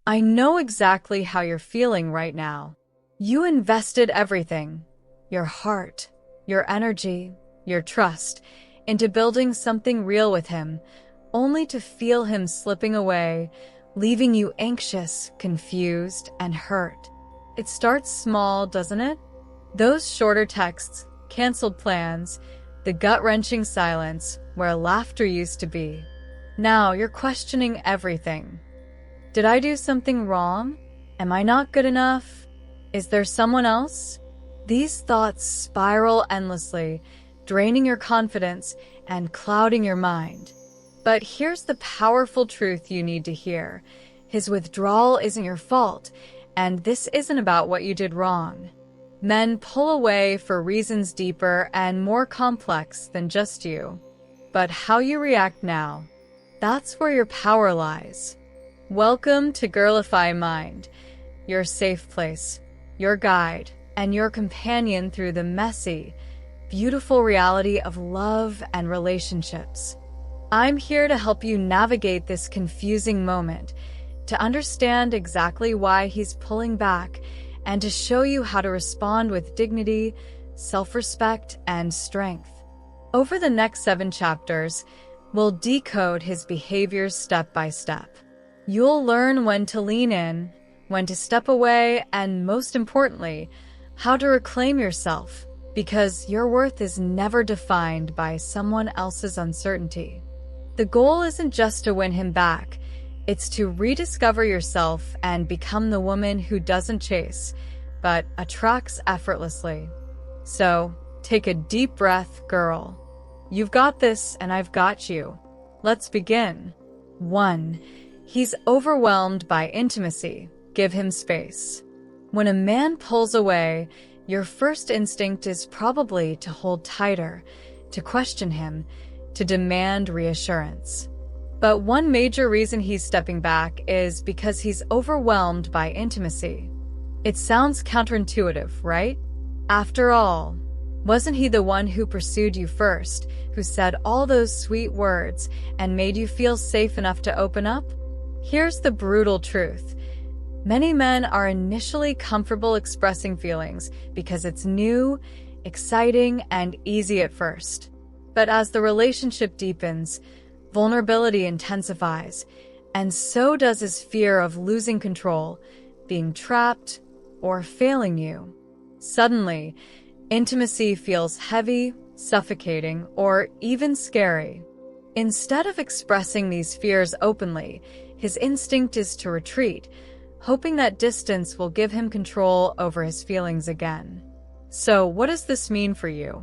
I know exactly how you're feeling right now. You invested everything, your heart, your energy, your trust, into building something real with him, only to feel him slipping away, leaving you anxious, confused, and hurt. It starts small, doesn't it? Those shorter texts, canceled plans, the gut-wrenching silence where laughter used to be. Now you're questioning everything. Did I do something wrong? Am I not good enough? Is there someone else? These thoughts spiral endlessly, draining your confidence and clouding your mind. But here's the powerful truth you need to hear. His withdrawal isn't your fault, and this isn't about what you did wrong. Men pull away for reasons deeper and more complex than just you. But how you react now, that's where your power lies. Welcome to Girlify Mind, your safe place, your guide, and your companion through the messy, beautiful reality of love and relationships. I'm here to help you navigate this confusing moment, to understand exactly why he's pulling back, and to show you how to respond with dignity, self-respect, and strength. Over the next 7 chapters, we'll decode his behaviors step by step. You'll learn when to lean in, when to step away, and most importantly, how to reclaim yourself, because your worth is never defined by someone else's uncertainty. The goal isn't just to win him back, it's to rediscover yourself and become the woman who doesn't chase, but attracts effortlessly. So, take a deep breath, girl. You've got this, and I've got you. Let's begin. 1. He's overwhelmed by intimacy. Give him space. When a man pulls away, your first instinct is probably to hold tighter, to question him, to demand reassurance. But one major reason he's stepping back is because he's overwhelmed by intimacy. It sounds counterintuitive, right? After all, wasn't he the one who pursued you first, who said all those sweet words and made you feel safe enough to open up? Here's the brutal truth. Many men are initially comfortable expressing feelings because it's new, exciting, and easy at first. But as the relationship deepens, vulnerability intensifies, and so does his fear of losing control, being trapped, or failing you. Suddenly, intimacy feels heavy, suffocating, or even scary. Instead of expressing these fears openly, his instinct is to retreat, hoping that distance will give him control over his feelings again. So, what does this mean for you?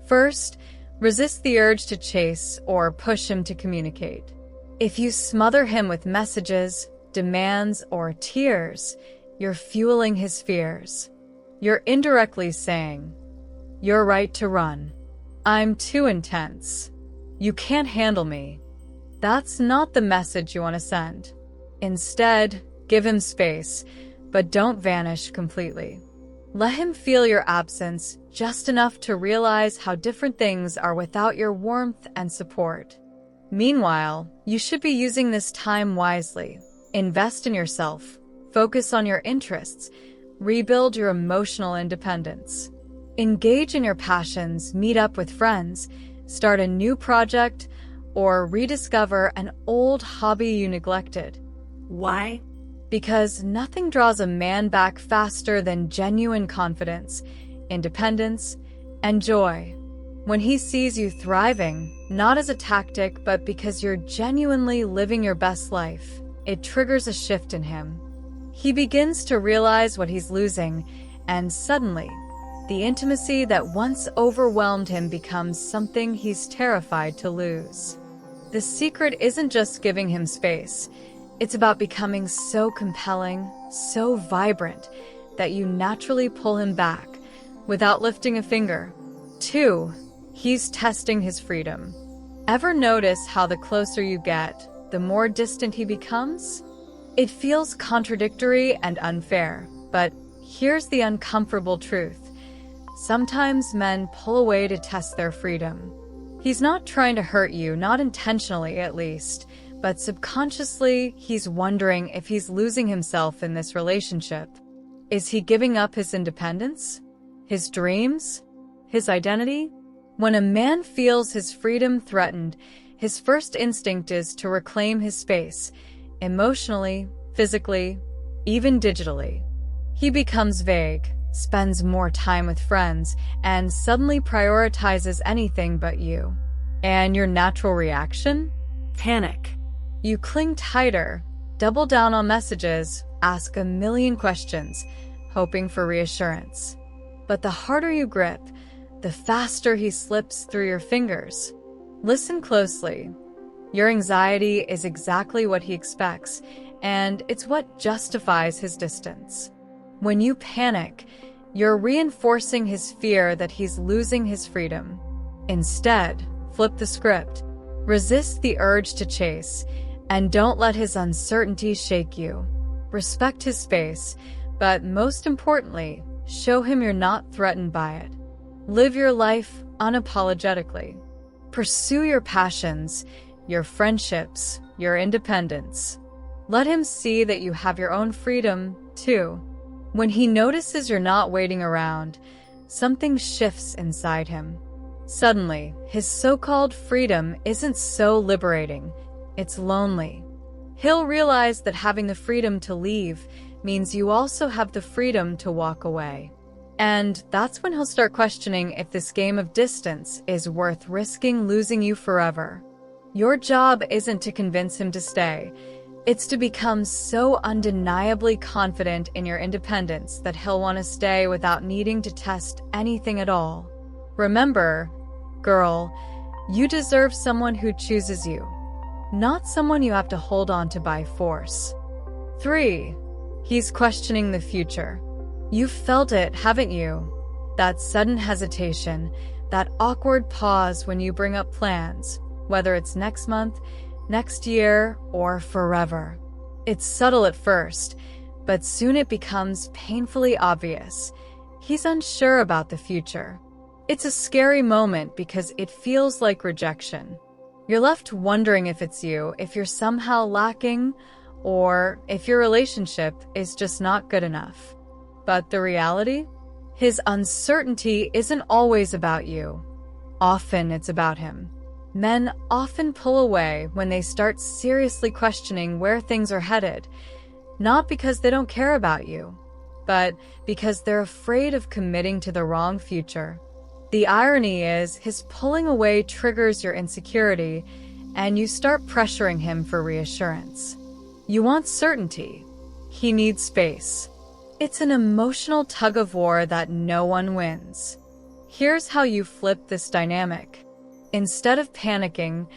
First, resist the urge to chase or push him to communicate. If you smother him with messages, demands, or tears, you're fueling his fears. You're indirectly saying, "You're right to run. I'm too intense. You can't handle me." That's not the message you want to send. Instead, give him space, but don't vanish completely. Let him feel your absence just enough to realize how different things are without your warmth and support. Meanwhile, you should be using this time wisely. Invest in yourself, focus on your interests, rebuild your emotional independence. Engage in your passions, meet up with friends, start a new project, or rediscover an old hobby you neglected. Why? Because nothing draws a man back faster than genuine confidence, independence, and joy. When he sees you thriving, not as a tactic, but because you're genuinely living your best life, it triggers a shift in him. He begins to realize what he's losing, and suddenly, the intimacy that once overwhelmed him becomes something he's terrified to lose. The secret isn't just giving him space. It's about becoming so compelling, so vibrant, that you naturally pull him back, without lifting a finger. 2. He's testing his freedom. Ever notice how the closer you get, the more distant he becomes? It feels contradictory and unfair, but here's the uncomfortable truth. Sometimes men pull away to test their freedom. He's not trying to hurt you, not intentionally at least, But subconsciously, he's wondering if he's losing himself in this relationship. Is he giving up his independence? His dreams? His identity? When a man feels his freedom threatened, his first instinct is to reclaim his space, emotionally, physically, even digitally. He becomes vague, spends more time with friends, and suddenly prioritizes anything but you. And your natural reaction? Panic. You cling tighter, double down on messages, ask a million questions, hoping for reassurance. But the harder you grip, the faster he slips through your fingers. Listen closely. Your anxiety is exactly what he expects, and it's what justifies his distance. When you panic, you're reinforcing his fear that he's losing his freedom. Instead, flip the script. Resist the urge to chase, and don't let his uncertainty shake you. Respect his space, but most importantly, show him you're not threatened by it. Live your life unapologetically. Pursue your passions, your friendships, your independence. Let him see that you have your own freedom, too. When he notices you're not waiting around, something shifts inside him. Suddenly, his so-called freedom isn't so liberating, it's lonely. He'll realize that having the freedom to leave means you also have the freedom to walk away. And that's when he'll start questioning if this game of distance is worth risking losing you forever. Your job isn't to convince him to stay. It's to become so undeniably confident in your independence that he'll want to stay without needing to test anything at all. Remember, girl, you deserve someone who chooses you, not someone you have to hold on to by force. 3. He's questioning the future. You've felt it, haven't you? That sudden hesitation, that awkward pause when you bring up plans, whether it's next month, next year, or forever. It's subtle at first, but soon it becomes painfully obvious. He's unsure about the future. It's a scary moment because it feels like rejection. You're left wondering if it's you, if you're somehow lacking, or if your relationship is just not good enough. But the reality? His uncertainty isn't always about you. Often it's about him. Men often pull away when they start seriously questioning where things are headed, not because they don't care about you, but because they're afraid of committing to the wrong future. The irony is, his pulling away triggers your insecurity, and you start pressuring him for reassurance. You want certainty. He needs space. It's an emotional tug-of-war that no one wins. Here's how you flip this dynamic. Instead of panicking,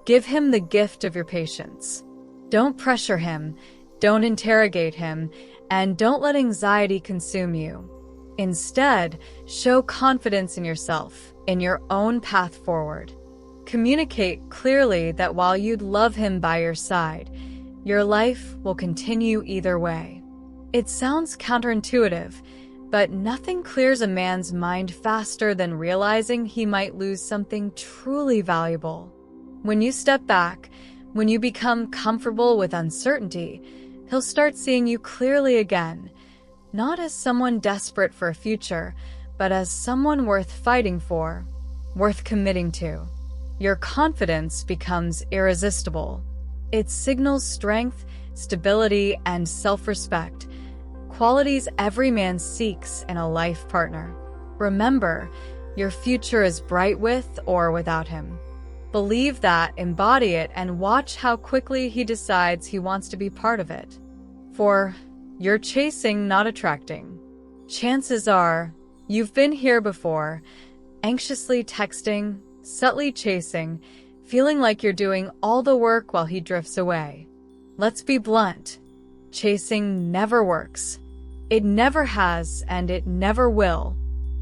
give him the gift of your patience. Don't pressure him, don't interrogate him, and don't let anxiety consume you. Instead, show confidence in yourself, in your own path forward. Communicate clearly that while you'd love him by your side, your life will continue either way. It sounds counterintuitive, but nothing clears a man's mind faster than realizing he might lose something truly valuable. When you step back, when you become comfortable with uncertainty, he'll start seeing you clearly again, not as someone desperate for a future, but as someone worth fighting for, worth committing to. Your confidence becomes irresistible. It signals strength, stability, and self-respect, qualities every man seeks in a life partner. Remember, your future is bright with or without him. Believe that, embody it, and watch how quickly he decides he wants to be part of it. For you're chasing, not attracting. Chances are, you've been here before, anxiously texting, subtly chasing, feeling like you're doing all the work while he drifts away. Let's be blunt. Chasing never works. It never has, and it never will.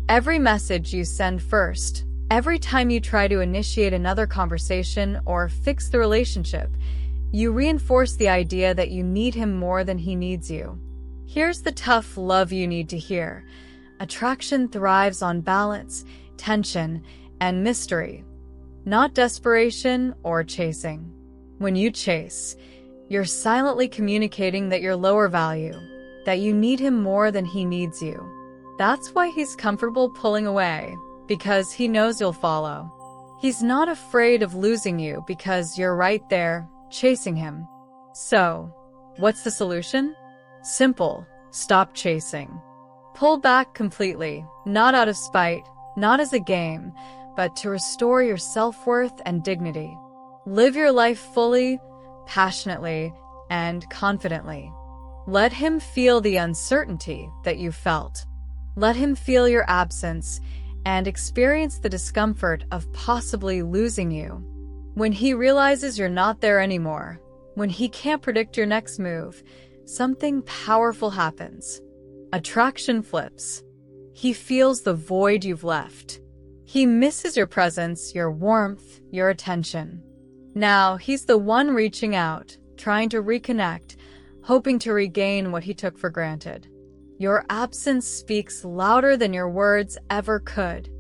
Every message you send first, every time you try to initiate another conversation or fix the relationship, you reinforce the idea that you need him more than he needs you. Here's the tough love you need to hear. Attraction thrives on balance, tension, and mystery, not desperation or chasing. When you chase, you're silently communicating that you're lower value, that you need him more than he needs you. That's why he's comfortable pulling away, because he knows you'll follow. He's not afraid of losing you because you're right there, chasing him. So, what's the solution? Simple. Stop chasing. Pull back completely, not out of spite, not as a game, but to restore your self-worth and dignity. Live your life fully, passionately, and confidently. Let him feel the uncertainty that you felt. Let him feel your absence and experience the discomfort of possibly losing you. When he realizes you're not there anymore, when he can't predict your next move, something powerful happens. Attraction flips. He feels the void you've left. He misses your presence, your warmth, your attention. Now he's the one reaching out, trying to reconnect, hoping to regain what he took for granted. Your absence speaks louder than your words ever could.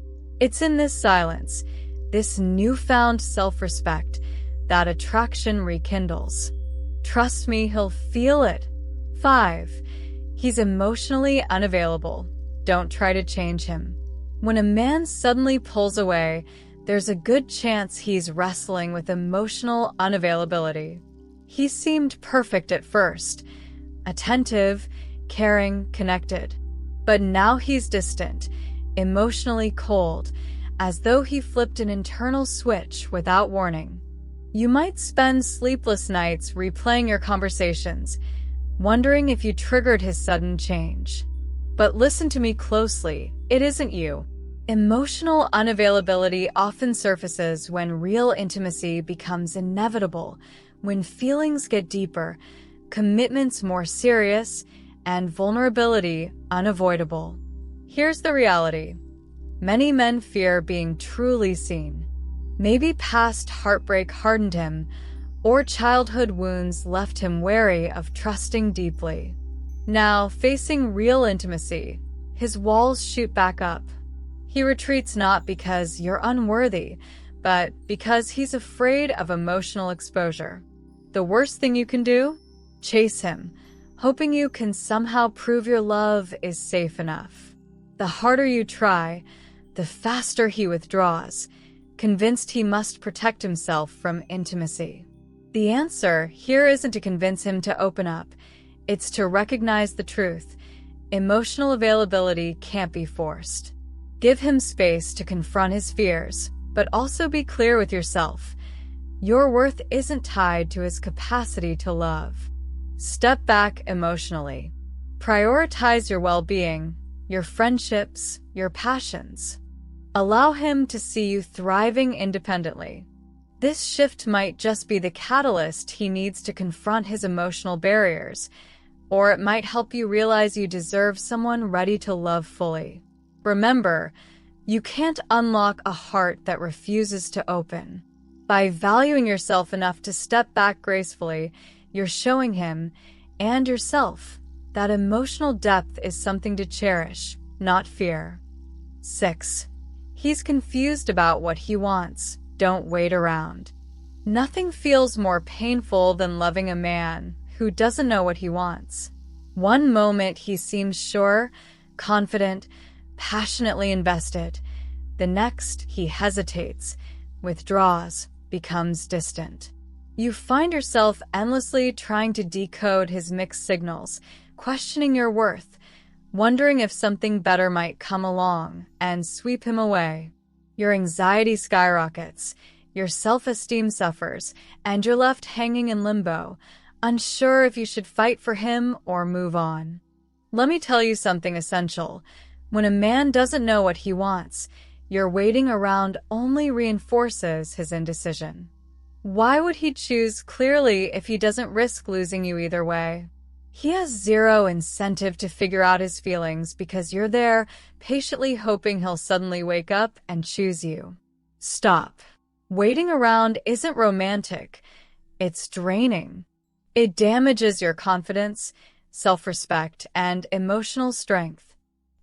It's in this silence, this newfound self-respect, that attraction rekindles. Trust me, he'll feel it. 5. He's emotionally unavailable. Don't try to change him. When a man suddenly pulls away, there's a good chance he's wrestling with emotional unavailability. He seemed perfect at first, attentive, caring, connected. But now he's distant, emotionally cold, as though he flipped an internal switch without warning. You might spend sleepless nights replaying your conversations, wondering if you triggered his sudden change. But listen to me closely, it isn't you. Emotional unavailability often surfaces when real intimacy becomes inevitable, when feelings get deeper, commitments more serious, and vulnerability unavoidable. Here's the reality. Many men fear being truly seen. Maybe past heartbreak hardened him, or childhood wounds left him wary of trusting deeply. Now, facing real intimacy, his walls shoot back up. He retreats not because you're unworthy, but because he's afraid of emotional exposure. The worst thing you can do? Chase him, hoping you can somehow prove your love is safe enough. The harder you try, the faster he withdraws, convinced he must protect himself from intimacy. The answer here isn't to convince him to open up. It's to recognize the truth. Emotional availability can't be forced. Give him space to confront his fears, but also be clear with yourself. Your worth isn't tied to his capacity to love. Step back emotionally. Prioritize your well-being, your friendships, your passions. Allow him to see you thriving independently. This shift might just be the catalyst he needs to confront his emotional barriers, or it might help you realize you deserve someone ready to love fully. Remember, you can't unlock a heart that refuses to open. By valuing yourself enough to step back gracefully, you're showing him, and yourself, that emotional depth is something to cherish, not fear. 6. He's confused about what he wants. Don't wait around. Nothing feels more painful than loving a man who doesn't know what he wants. One moment he seems sure, confident, passionately invested. The next he hesitates, withdraws, becomes distant. You find yourself endlessly trying to decode his mixed signals, questioning your worth, wondering if something better might come along and sweep him away. Your anxiety skyrockets, your self-esteem suffers, and you're left hanging in limbo, unsure if you should fight for him or move on. Let me tell you something essential. When a man doesn't know what he wants, your waiting around only reinforces his indecision. Why would he choose clearly if he doesn't risk losing you either way? He has zero incentive to figure out his feelings because you're there, patiently hoping he'll suddenly wake up and choose you. Stop. Waiting around isn't romantic. It's draining. It damages your confidence, self-respect, and emotional strength.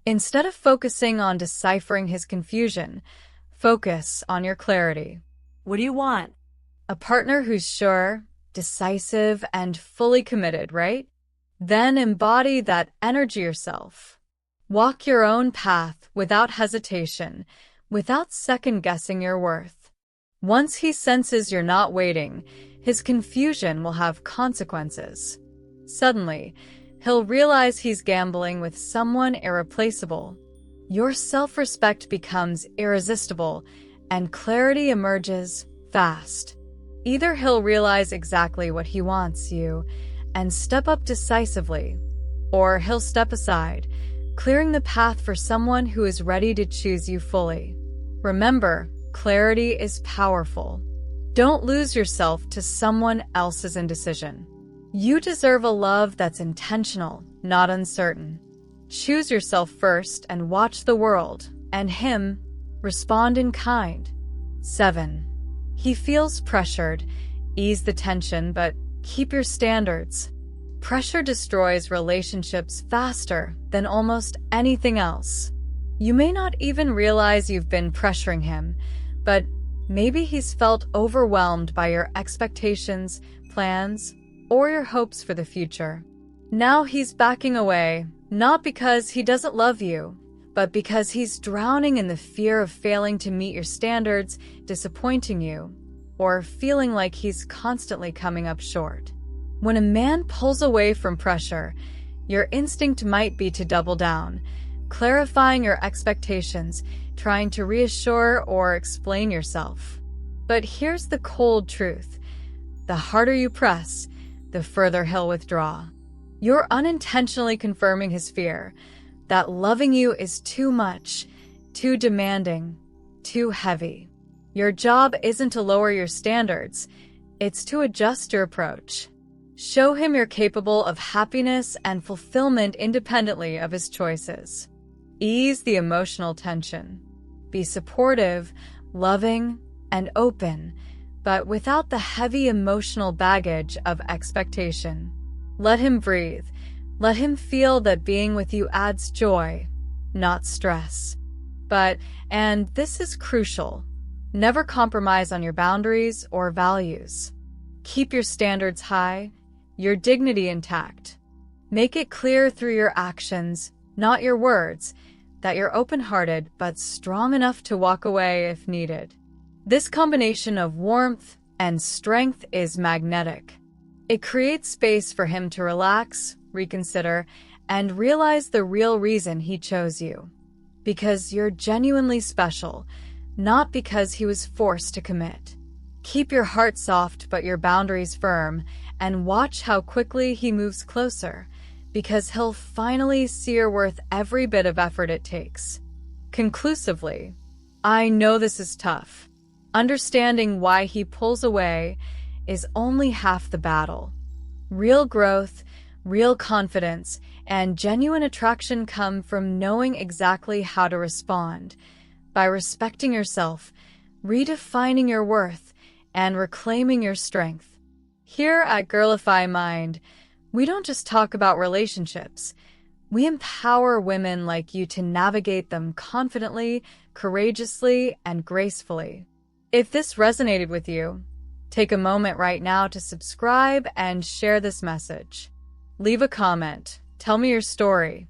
Instead of focusing on deciphering his confusion, focus on your clarity. What do you want? A partner who's sure, decisive, and fully committed, right? Then embody that energy yourself. Walk your own path without hesitation, without second-guessing your worth. Once he senses you're not waiting, his confusion will have consequences. Suddenly, he'll realize he's gambling with someone irreplaceable. Your self-respect becomes irresistible, and clarity emerges fast. Either he'll realize exactly what he wants you and step up decisively, or he'll step aside, clearing the path for someone who is ready to choose you fully. Remember, clarity is powerful. Don't lose yourself to someone else's indecision. You deserve a love that's intentional, not uncertain. Choose yourself first and watch the world, and him, respond in kind. 7. He feels pressured. Ease the tension, but keep your standards. Pressure destroys relationships faster than almost anything else. You may not even realize you've been pressuring him, but maybe he's felt overwhelmed by your expectations, plans, or your hopes for the future. Now he's backing away, not because he doesn't love you, but because he's drowning in the fear of failing to meet your standards, disappointing you, or feeling like he's constantly coming up short. When a man pulls away from pressure, your instinct might be to double down, clarifying your expectations, trying to reassure or explain yourself. But here's the cold truth. The harder you press, the further he'll withdraw. You're unintentionally confirming his fear that loving you is too much, too demanding, too heavy. Your job isn't to lower your standards, it's to adjust your approach. Show him you're capable of happiness and fulfillment independently of his choices. Ease the emotional tension. Be supportive, loving, and open, but without the heavy emotional baggage of expectation. Let him breathe. Let him feel that being with you adds joy, not stress. But, and this is crucial, never compromise on your boundaries or values. Keep your standards high, your dignity intact. Make it clear through your actions, not your words, that you're open-hearted but strong enough to walk away if needed. This combination of warmth and strength is magnetic. It creates space for him to relax, reconsider, and realize the real reason he chose you. Because you're genuinely special, not because he was forced to commit. Keep your heart soft but your boundaries firm, and watch how quickly he moves closer, because he'll finally see you're worth every bit of effort it takes. Conclusively, I know this is tough. Understanding why he pulls away is only half the battle. Real growth, real confidence, and genuine attraction come from knowing exactly how to respond, by respecting yourself, redefining your worth, and reclaiming your strength. Here at Girlify Mind, we don't just talk about relationships. We empower women like you to navigate them confidently, courageously, and gracefully. If this resonated with you, take a moment right now to subscribe and share this message. Leave a comment. Tell me your story.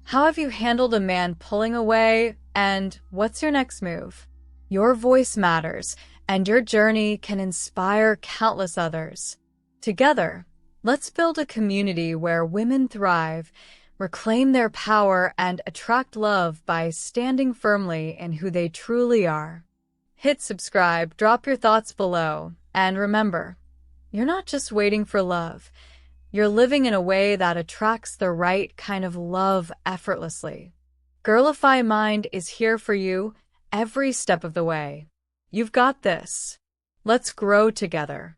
How have you handled a man pulling away, and what's your next move? Your voice matters, and your journey can inspire countless others. Together, let's build a community where women thrive, reclaim their power, and attract love by standing firmly in who they truly are. Hit subscribe, drop your thoughts below, and remember, you're not just waiting for love. You're living in a way that attracts the right kind of love effortlessly. Girlify Mind is here for you every step of the way. You've got this. Let's grow together.